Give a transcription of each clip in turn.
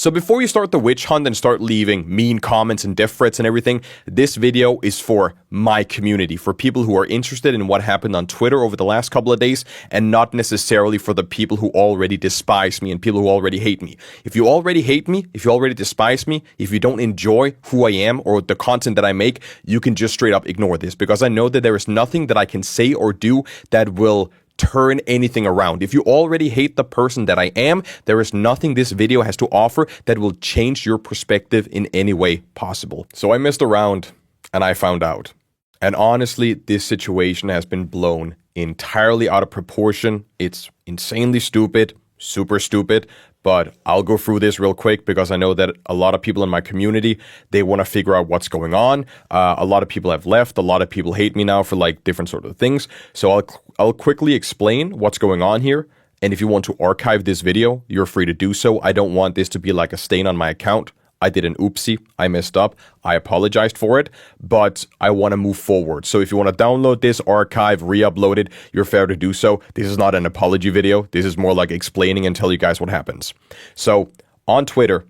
So before you start the witch hunt and start leaving mean comments and death threats and everything, this video is for my community, for people who are interested in what happened on Twitter over the last couple of days, and not necessarily for the people who already despise me and people who already hate me. If you already hate me, if you already despise me, if you don't enjoy who I am or the content that I make, you can just straight up ignore this, because I know that there is nothing that I can say or do that will turn anything around. If you already hate the person that I am, there is nothing this video has to offer that will change your perspective in any way possible. So I messed around and I found out. And honestly, this situation has been blown entirely out of proportion. It's insanely stupid, super stupid, but I'll go through this real quick because I know that a lot of people in my community, they want to figure out what's going on. A lot of people have left. A lot of people hate me now for like different sort of things. So I'll quickly explain what's going on here. And if you want to archive this video, you're free to do so. I don't want this to be like a stain on my account. I did an oopsie. I messed up. I apologized for it, but I want to move forward. So if you want to download this, archive, re-upload it, you're fair to do so. This is not an apology video. This is more like explaining and tell you guys what happens. So on Twitter,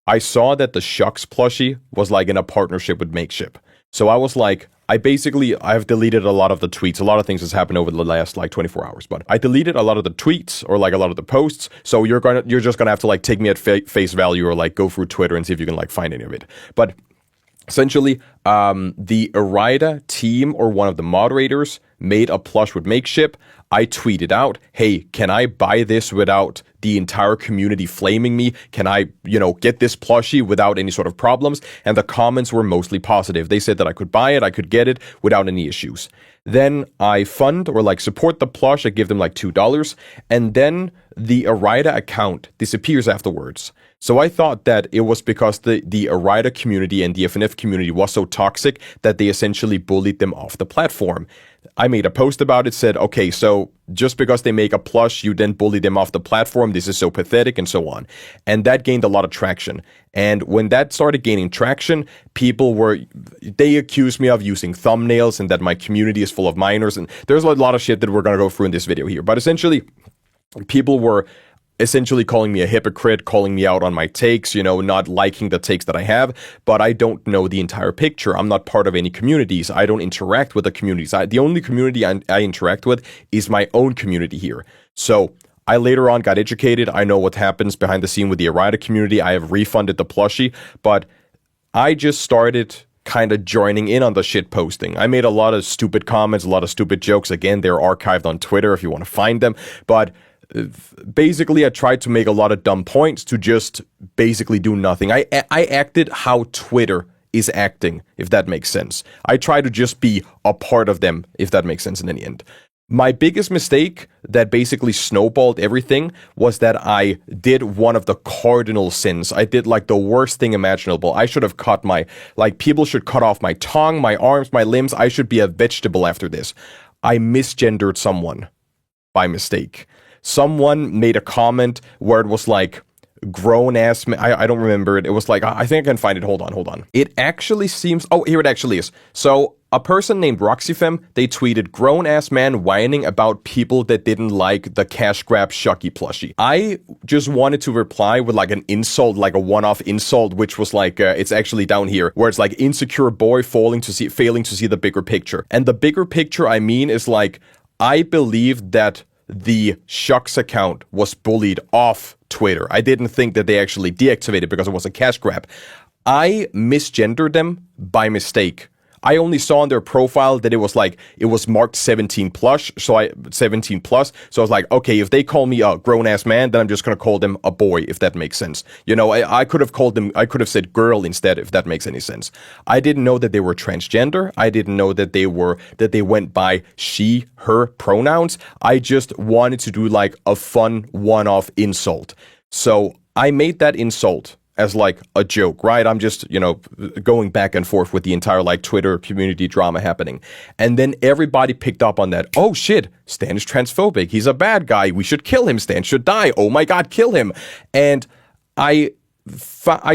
I saw that the Shucks plushie was like in a partnership with Makeship. So I was like, I've deleted a lot of the tweets. A lot of things has happened over the last like 24 hours, but I deleted a lot of the tweets or like a lot of the posts. So you're just gonna have to like take me at face value or like go through Twitter and see if you can like find any of it. But essentially, the Erida team or one of the moderators made a plush with Makeship. I tweeted out, hey, can I buy this without the entire community flaming me? Can I, get this plushie without any sort of problems? And the comments were mostly positive. They said that I could buy it, I could get it without any issues. Then I fund or like support the plush. I give them like $2. And then the Erida account disappears afterwards. So I thought that it was because the Erida community and the FNF community was so toxic that they essentially bullied them off the platform. I made a post about it, said, okay, so just because they make a plush, you then bully them off the platform. This is so pathetic and so on. And that gained a lot of traction. And when that started gaining traction, they accused me of using thumbnails and that my community is full of minors. And there's a lot of shit that we're going to go through in this video here. But essentially, people were essentially calling me a hypocrite, calling me out on my takes, not liking the takes that I have, but I don't know the entire picture. I'm not part of any communities. I don't interact with the communities. The only community I interact with is my own community here. So I later on got educated. I know what happens behind the scene with the Erida community. I have refunded the plushie, but I just started kind of joining in on the shit posting. I made a lot of stupid comments, a lot of stupid jokes. Again, they're archived on Twitter if you want to find them, but basically I tried to make a lot of dumb points to just basically do nothing. I acted how Twitter is acting, if that makes sense. I try to just be a part of them, if that makes sense in the end. My biggest mistake that basically snowballed everything was that I did one of the cardinal sins. I did like the worst thing imaginable. I should have people should cut off my tongue, my arms, my limbs. I should be a vegetable after this. I misgendered someone by mistake. Someone made a comment where it was like grown-ass man. I don't remember it. It was like, I think I can find it. Hold on. It actually seems... Oh, here it actually is. So a person named RoxyFem, they tweeted, grown-ass man whining about people that didn't like the cash grab Shucky plushie. I just wanted to reply with like an insult, like a one-off insult, which was like, it's actually down here, where it's like insecure boy failing to see the bigger picture. And the bigger picture I mean is like, I believe that the Shucks account was bullied off Twitter. I didn't think that they actually deactivated because it was a cash grab. I misgendered them by mistake. I only saw on their profile that it was marked 17 plus. So I was like, okay, if they call me a grown ass man, then I'm just gonna call them a boy, if that makes sense. I could have said girl instead, if that makes any sense. I didn't know that they were transgender. I didn't know that they went by she, her pronouns. I just wanted to do like a fun one-off insult. So I made that insult as like a joke, right? I'm just, going back and forth with the entire like Twitter community drama happening. And then everybody picked up on that. Oh shit, Stan is transphobic. He's a bad guy. We should kill him. Stan should die. Oh my God, kill him. And I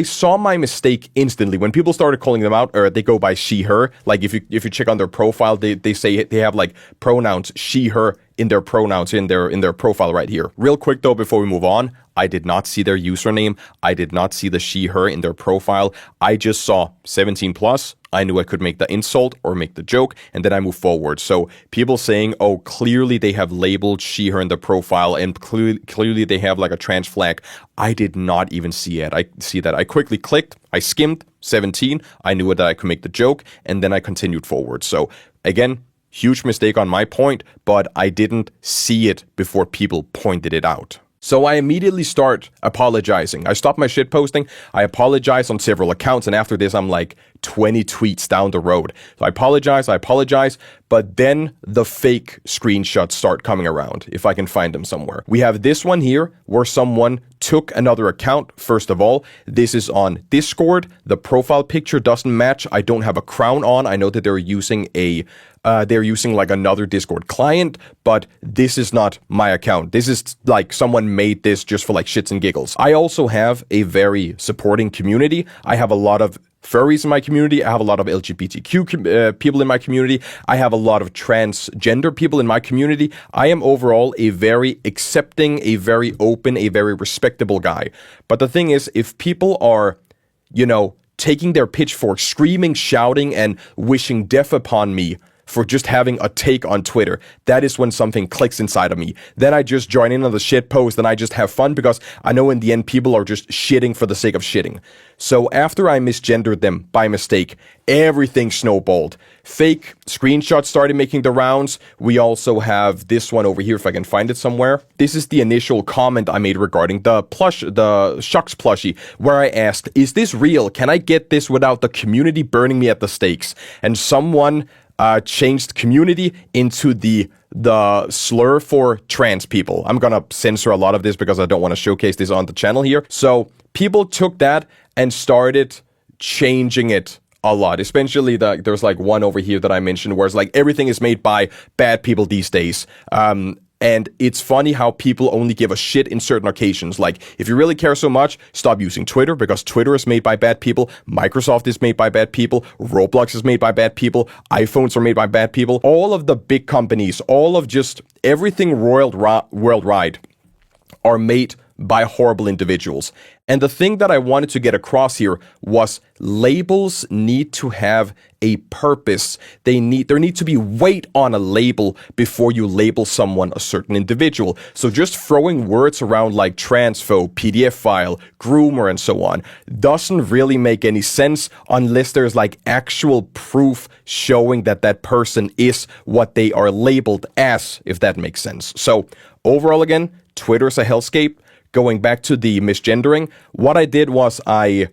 saw my mistake instantly when people started calling them out, or they go by she, her. Like if you check on their profile, they say they have like pronouns she, her in their pronouns in their profile right here. Real quick though, before we move on, I did not see their username. I did not see the she, her in their profile. I just saw 17 plus. I knew I could make the insult or make the joke, and then I move forward. So people saying, oh, clearly they have labeled she, her in their profile, and clearly they have like a trans flag. I did not even see it. I see that. I quickly clicked. I skimmed 17. I knew that I could make the joke, and then I continued forward. So again, huge mistake on my point, but I didn't see it before people pointed it out. So I immediately start apologizing. I stop my shit posting. I apologize on several accounts. And after this, I'm like 20 tweets down the road. So I apologize. But then the fake screenshots start coming around, if I can find them somewhere. We have this one here where someone took another account. First of all, this is on Discord. The profile picture doesn't match. I don't have a crown on. I know that they're using like another Discord client, but this is not my account. This is like someone made this just for like shits and giggles. I also have a very supporting community. I have a lot of furries in my community. I have a lot of LGBTQ people in my community. I have a lot of transgender people in my community. I am overall a very accepting, a very open, a very respectable guy. But the thing is, if people are, taking their pitchforks, screaming, shouting, and wishing death upon me for just having a take on Twitter, that is when something clicks inside of me. Then I just join in on the shit post and I just have fun because I know in the end people are just shitting for the sake of shitting. So after I misgendered them by mistake, everything snowballed. Fake screenshots started making the rounds. We also have this one over here, if I can find it somewhere. This is the initial comment I made regarding the Shucks plushie, where I asked, is this real? Can I get this without the community burning me at the stakes? And someone changed community into the slur for trans people. I'm gonna censor a lot of this because I don't want to showcase this on the channel here. So people took that and started changing it a lot. Especially there's like one over here that I mentioned where it's like everything is made by bad people these days. And it's funny how people only give a shit in certain occasions. Like, if you really care so much, stop using Twitter because Twitter is made by bad people. Microsoft is made by bad people. Roblox is made by bad people. iPhones are made by bad people. All of the big companies, all of just everything worldwide are made by horrible individuals. And the thing that I wanted to get across here was labels need to have a purpose. There needs to be weight on a label before you label someone a certain individual. So just throwing words around like transphobe, PDF file, groomer, and so on doesn't really make any sense unless there's like actual proof showing that that person is what they are labeled as, if that makes sense. So overall, again, Twitter's a hellscape. Going back to the misgendering, what I did was I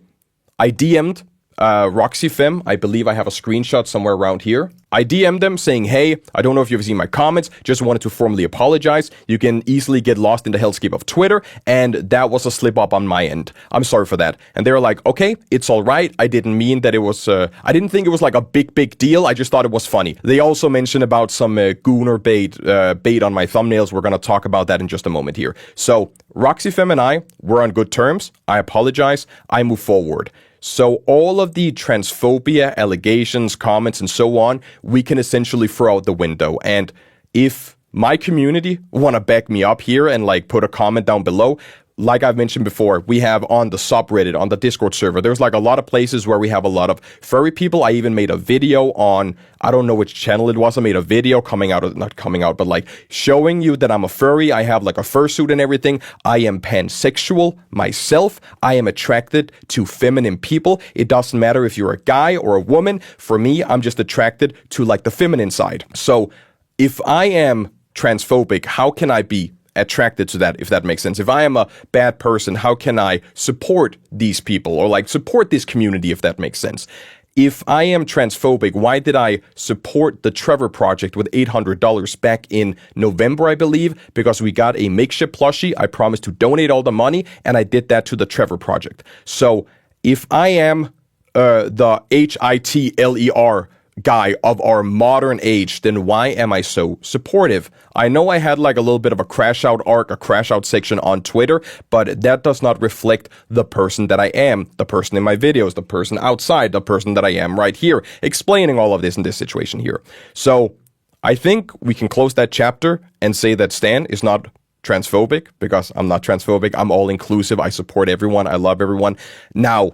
DM'd Roxy Femme. I believe I have a screenshot somewhere around here. I DM'd them saying, hey, I don't know if you've seen my comments, just wanted to formally apologize. You can easily get lost in the hellscape of Twitter, and that was a slip up on my end. I'm sorry for that. And they were like, okay, it's all right. I didn't mean that it was, I didn't think it was like a big deal. I just thought it was funny. They also mentioned about some gooner bait on my thumbnails. We're going to talk about that in just a moment here. So Roxy Femme and I were on good terms. I apologize. I move forward. So all of the transphobia, allegations, comments, and so on, we can essentially throw out the window. And if my community want to back me up here and like put a comment down below, like I've mentioned before, we have on the subreddit, on the Discord server, there's like a lot of places where we have a lot of furry people. I even made a video on, I don't know which channel it was. I made a video but like showing you that I'm a furry. I have like a fursuit and everything. I am pansexual myself. I am attracted to feminine people. It doesn't matter if you're a guy or a woman. For me, I'm just attracted to like the feminine side. So if I am transphobic, how can I be attracted to that, if that makes sense? If I am a bad person, how can I support these people or like support this community, if that makes sense? If I am transphobic, why did I support the Trevor Project with $800 back in November, I believe? Because we got a makeshift plushie. I promised to donate all the money, and I did that to the Trevor Project. So if I am the HITLER guy of our modern age, then why am I so supportive? I know I had like a little bit of a crash out arc, a crash out section on Twitter, but that does not reflect the person that I am, the person in my videos, the person outside, the person that I am right here, explaining all of this in this situation here. So I think we can close that chapter and say that Stan is not transphobic, because I'm not transphobic. I'm all inclusive. I support everyone. I love everyone. Now,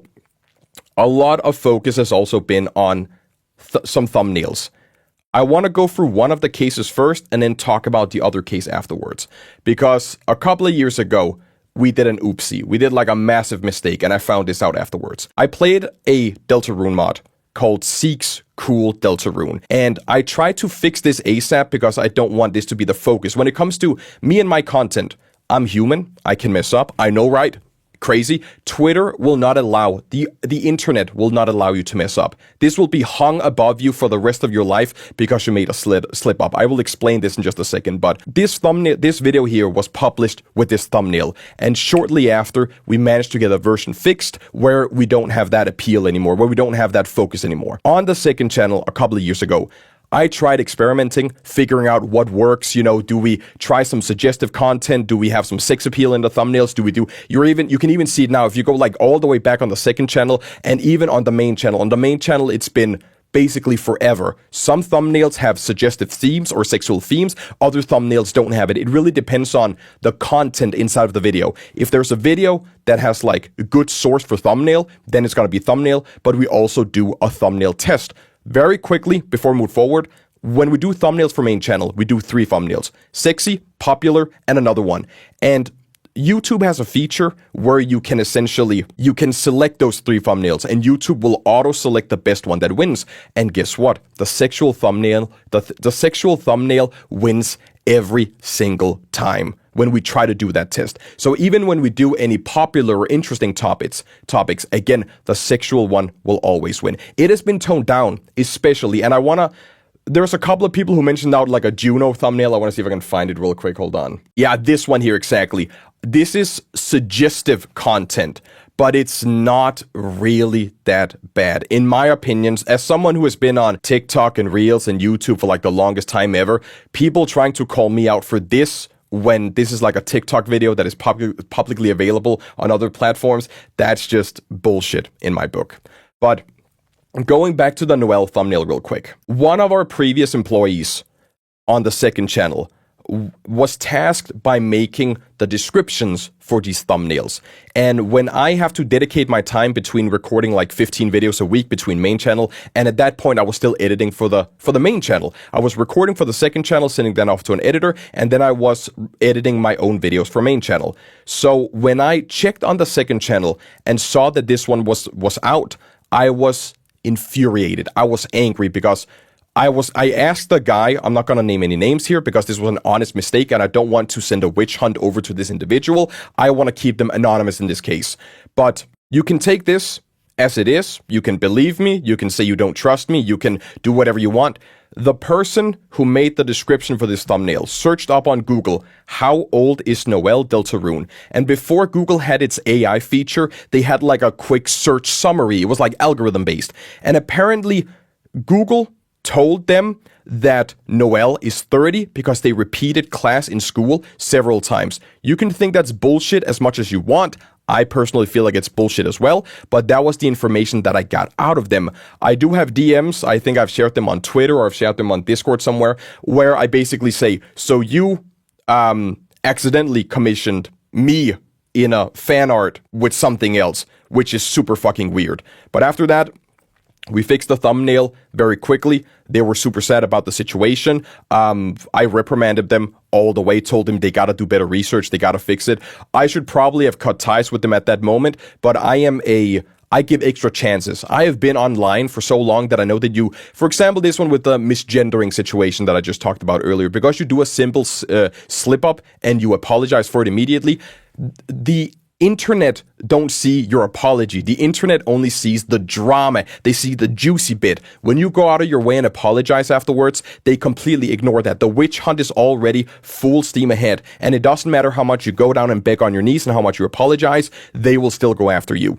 a lot of focus has also been on some thumbnails. I want to go through one of the cases first and then talk about the other case afterwards. Because a couple of years ago, we did an oopsie. We did like a massive mistake, and I found this out afterwards. I played a Deltarune mod called Seek's Cool Deltarune, and I tried to fix this ASAP because I don't want this to be the focus. When it comes to me and my content, I'm human. I can mess up. I know, right? Crazy. Twitter will not allow, the internet will not allow you to mess up. This will be hung above you for the rest of your life because you made a slip up. I will explain this in just a second, but this video here was published with this thumbnail, and shortly after, we managed to get a version fixed where we don't have that appeal anymore, where we don't have that focus anymore. On the second channel a couple of years ago, I tried experimenting, figuring out what works. Do we try some suggestive content? Do we have some sex appeal in the thumbnails? You can even see it now if you go like all the way back on the second channel and even on the main channel. On the main channel, it's been basically forever. Some thumbnails have suggestive themes or sexual themes. Other thumbnails don't have it. It really depends on the content inside of the video. If there's a video that has like a good source for thumbnail, then it's going to be thumbnail, but we also do a thumbnail test. Very quickly, before we move forward, when we do thumbnails for main channel, we do 3 thumbnails. Sexy, popular, and another one. And YouTube has a feature where you can select those 3 thumbnails, and YouTube will auto-select the best one that wins. And guess what? The sexual thumbnail wins every single time when we try to do that test. So even when we do any popular or interesting topics, again, the sexual one will always win. It has been toned down, especially, and there's a couple of people who mentioned out like a Juno thumbnail. I want to see if I can find it real quick. Hold on. Yeah, this one here, exactly. This is suggestive content, but it's not really that bad. In my opinions, as someone who has been on TikTok and Reels and YouTube for like the longest time ever, people trying to call me out for this when this is like a TikTok video that is publicly available on other platforms, that's just bullshit in my book. But going back to the Noelle thumbnail real quick. One of our previous employees on the second channel was tasked by making the descriptions for these thumbnails. And when I have to dedicate my time between recording like 15 videos a week between main channel, and at that point I was still editing for the main channel. I was recording for the second channel, sending that off to an editor, and then I was editing my own videos for main channel. So when I checked on the second channel and saw that this one was out, I was infuriated. I was angry because I asked the guy, I'm not going to name any names here because this was an honest mistake and I don't want to send a witch hunt over to this individual. I want to keep them anonymous in this case. But you can take this as it is. You can believe me. You can say you don't trust me. You can do whatever you want. The person who made the description for this thumbnail searched up on Google, how old is Noelle Deltarune? And before Google had its AI feature, they had like a quick search summary. It was like algorithm based. And apparently Google told them that Noelle is 30 because they repeated class in school several times. You can think that's bullshit as much as you want. I personally feel like it's bullshit as well, but that was the information that I got out of them. I do have DMs. I think I've shared them on Twitter or I've shared them on Discord somewhere where I basically say, so you accidentally commissioned me in a fan art with something else, which is super fucking weird. But after that, we fixed the thumbnail very quickly. They were super sad about the situation. I reprimanded them all the way, told them they gotta do better research, they gotta fix it. I should probably have cut ties with them at that moment, but I give extra chances. I have been online for so long that I know that for example, this one with the misgendering situation that I just talked about earlier, because you do a simple slip up and you apologize for it immediately, the internet don't see your apology. The internet only sees the drama. They see the juicy bit. When you go out of your way and apologize afterwards, they completely ignore that. The witch hunt is already full steam ahead. And it doesn't matter how much you go down and beg on your knees and how much you apologize, they will still go after you.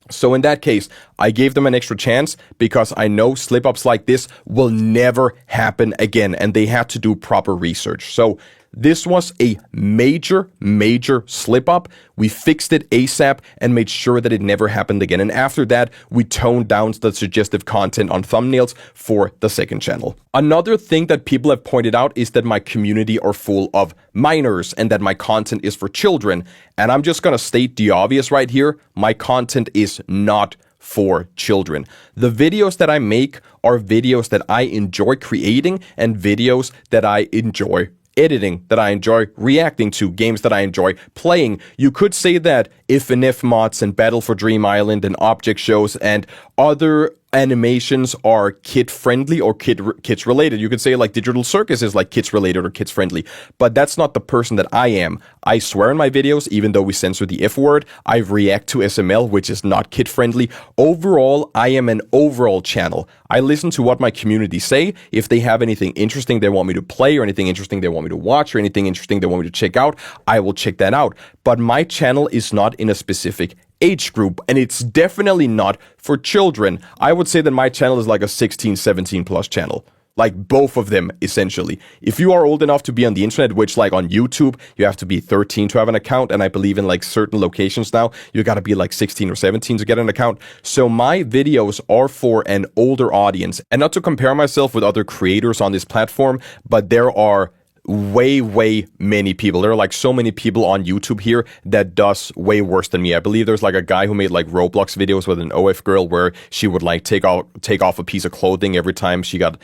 So in that case, I gave them an extra chance because I know slip-ups like this will never happen again, and they had to do proper research. So This was a major slip up. We fixed it ASAP and made sure that it never happened again. And after that, we toned down the suggestive content on thumbnails for the second channel. Another thing that people have pointed out is that my community are full of minors and that my content is for children. And I'm just gonna state the obvious right here. My content is not for children. The videos that I make are videos that I enjoy creating and videos that I enjoy editing, that I enjoy reacting to, games that I enjoy playing. You could say that if and if mods and Battle for Dream Island and object shows and other animations are kid friendly or kids related. You could say like Digital Circus is like kids related or kids friendly, but that's not the person that I am. I swear in my videos, even though we censor the F word, I react to SML, which is not kid friendly. Overall, I am an overall channel. I listen to what my community say. If they have anything interesting they want me to play or anything interesting they want me to watch or anything interesting they want me to check out, I will check that out. But my channel is not in a specific age group, and it's definitely not for children. I would say that my channel is like a 16, 17 plus channel. Like both of them, essentially. If you are old enough to be on the internet, which like on YouTube, you have to be 13 to have an account, and I believe in like certain locations now, you gotta be like 16 or 17 to get an account. So my videos are for an older audience. And not to compare myself with other creators on this platform, but there are way many people. There are like so many people on YouTube here that does way worse than me. I believe there's like a guy who made like Roblox videos with an OF girl where she would like take off a piece of clothing every time she got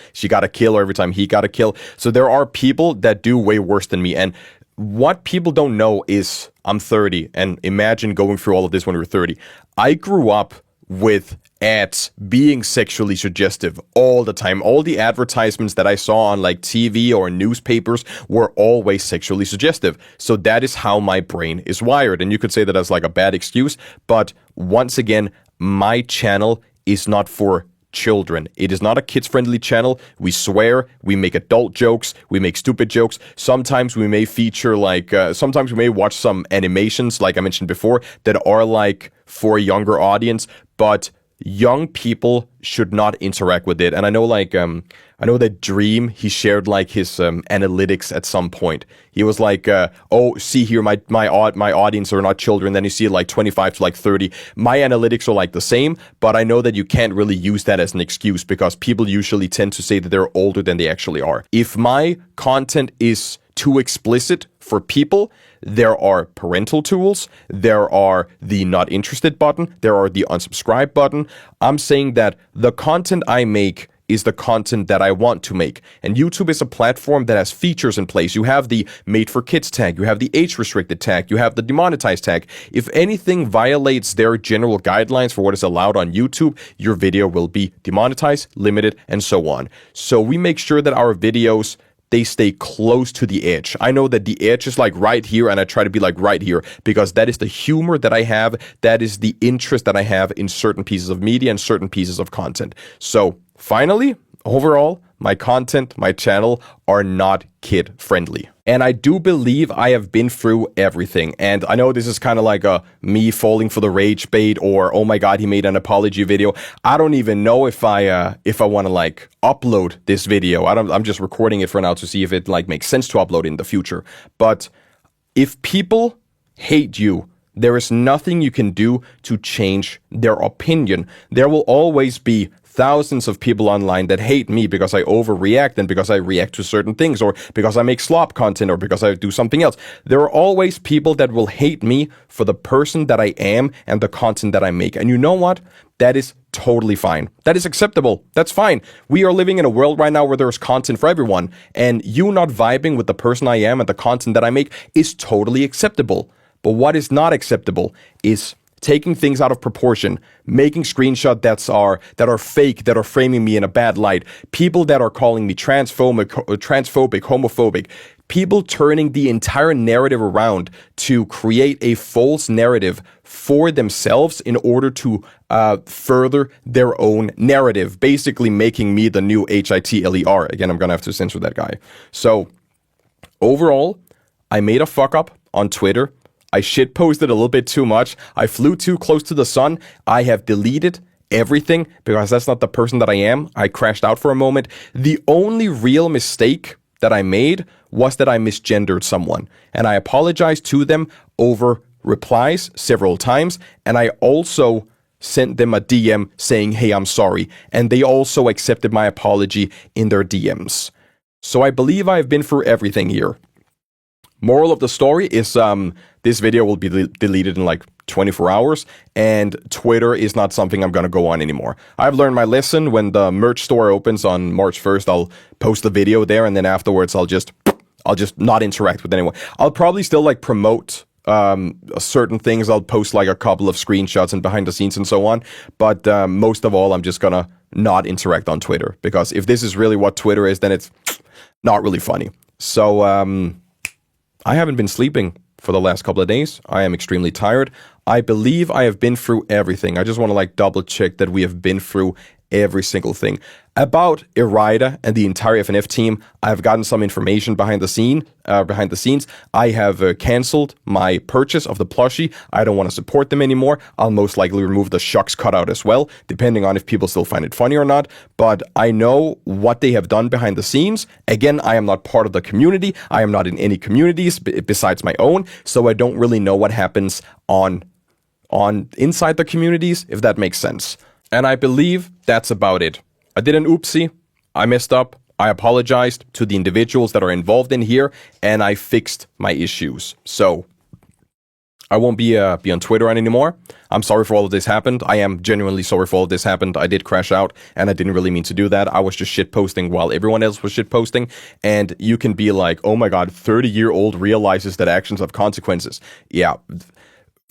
a kill or every time he got a kill. So there are people that do way worse than me. And what people don't know is I'm 30, and imagine going through all of this when you're 30. I grew up with ads being sexually suggestive all the time. All the advertisements that I saw on like TV or newspapers were always sexually suggestive. So that is how my brain is wired. And you could say that as like a bad excuse, but once again, my channel is not for children. It is not a kids-friendly channel. We swear, we make adult jokes, we make stupid jokes. Sometimes we may feature like, sometimes we may watch some animations, like I mentioned before, that are like for a younger audience, but young people should not interact with it. And I know like I know that Dream, he shared like his analytics at some point. He was like, oh, see here, my audience are not children. Then you see like 25 to like 30. My analytics are like the same, but I know that you can't really use that as an excuse because people usually tend to say that they're older than they actually are. If my content is too explicit for people, there are parental tools, there are the not interested button, there are the unsubscribe button. I'm saying that the content I make is the content that I want to make. And YouTube is a platform that has features in place. You have the made for kids tag, you have the age restricted tag, you have the demonetized tag. If anything violates their general guidelines for what is allowed on YouTube, your video will be demonetized, limited, and so on. So we make sure that our videos, they stay close to the edge. I know that the edge is like right here, and I try to be like right here because that is the humor that I have. That is the interest that I have in certain pieces of media and certain pieces of content. So finally, overall, my content, my channel are not kid friendly. And I do believe I have been through everything. And I know this is kind of like a me falling for the rage bait or, oh my God, he made an apology video. I don't even know if I want to like upload this video. I'm just recording it for now to see if it like makes sense to upload in the future. But if people hate you, there is nothing you can do to change their opinion. There will always be thousands of people online that hate me because I overreact and because I react to certain things or because I make slop content or because I do something else. There are always people that will hate me for the person that I am and the content that I make. And you know what? That is totally fine. That is acceptable. That's fine. We are living in a world right now where there's content for everyone, and you not vibing with the person I am and the content that I make is totally acceptable. But what is not acceptable is taking things out of proportion, making screenshots that are fake, that are framing me in a bad light, people that are calling me transphobic, homophobic, people turning the entire narrative around to create a false narrative for themselves in order to further their own narrative, basically making me the new Hitler. Again, I'm gonna have to censor that guy. So overall, I made a fuck up on Twitter. I shitposted a little bit too much. I flew too close to the sun. I have deleted everything because that's not the person that I am. I crashed out for a moment. The only real mistake that I made was that I misgendered someone. And I apologized to them over replies several times. And I also sent them a DM saying, hey, I'm sorry. And they also accepted my apology in their DMs. So I believe I've been through everything here. Moral of the story is this video will be deleted in like 24 hours, and Twitter is not something I'm going to go on anymore. I've learned my lesson. When the merch store opens on March 1st, I'll post the video there, and then afterwards I'll just not interact with anyone. I'll probably still like promote certain things. I'll post like a couple of screenshots and behind the scenes and so on, but most of all, I'm just gonna not interact on Twitter, because if this is really what Twitter is, then it's not really funny. So I haven't been sleeping for the last couple of days. I am extremely tired. I believe I have been through everything. I just want to like double check that we have been through every single thing. About Irida and the entire FNF team, I've gotten some information behind the scenes. I have canceled my purchase of the plushie. I don't want to support them anymore. I'll most likely remove the shucks cutout as well, depending on if people still find it funny or not. But I know what they have done behind the scenes. Again, I am not part of the community. I am not in any communities besides my own, so I don't really know what happens on inside the communities, if that makes sense. And I believe that's about it. I did an oopsie. I messed up. I apologized to the individuals that are involved in here, and I fixed my issues. So I won't be on Twitter anymore. I'm sorry for all of this happened. I am genuinely sorry for all of this happened. I did crash out, and I didn't really mean to do that. I was just shitposting while everyone else was shitposting. And you can be like, oh my god, 30-year-old realizes that actions have consequences. Yeah.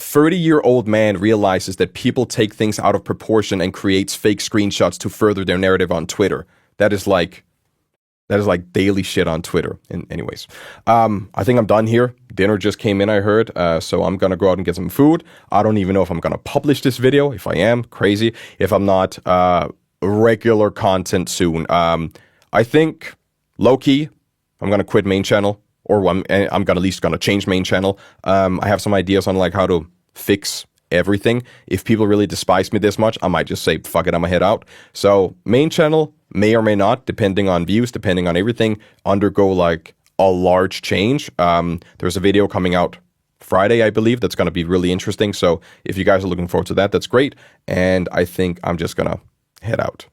30-year-old man realizes that people take things out of proportion and creates fake screenshots to further their narrative on Twitter. That is like daily shit on Twitter. Anyways, I think I'm done here. Dinner just came in, I heard. So I'm gonna go out and get some food. I don't even know if I'm gonna publish this video. If I am, crazy. If I'm not, regular content soon. I think low-key, I'm gonna quit main channel. Or I'm at least gonna change main channel. I have some ideas on like how to fix everything. If people really despise me this much, I might just say, fuck it, I'm gonna head out. So main channel may or may not, depending on views, depending on everything, undergo like a large change. There's a video coming out Friday, I believe, that's gonna be really interesting. So if you guys are looking forward to that, that's great. And I think I'm just gonna head out.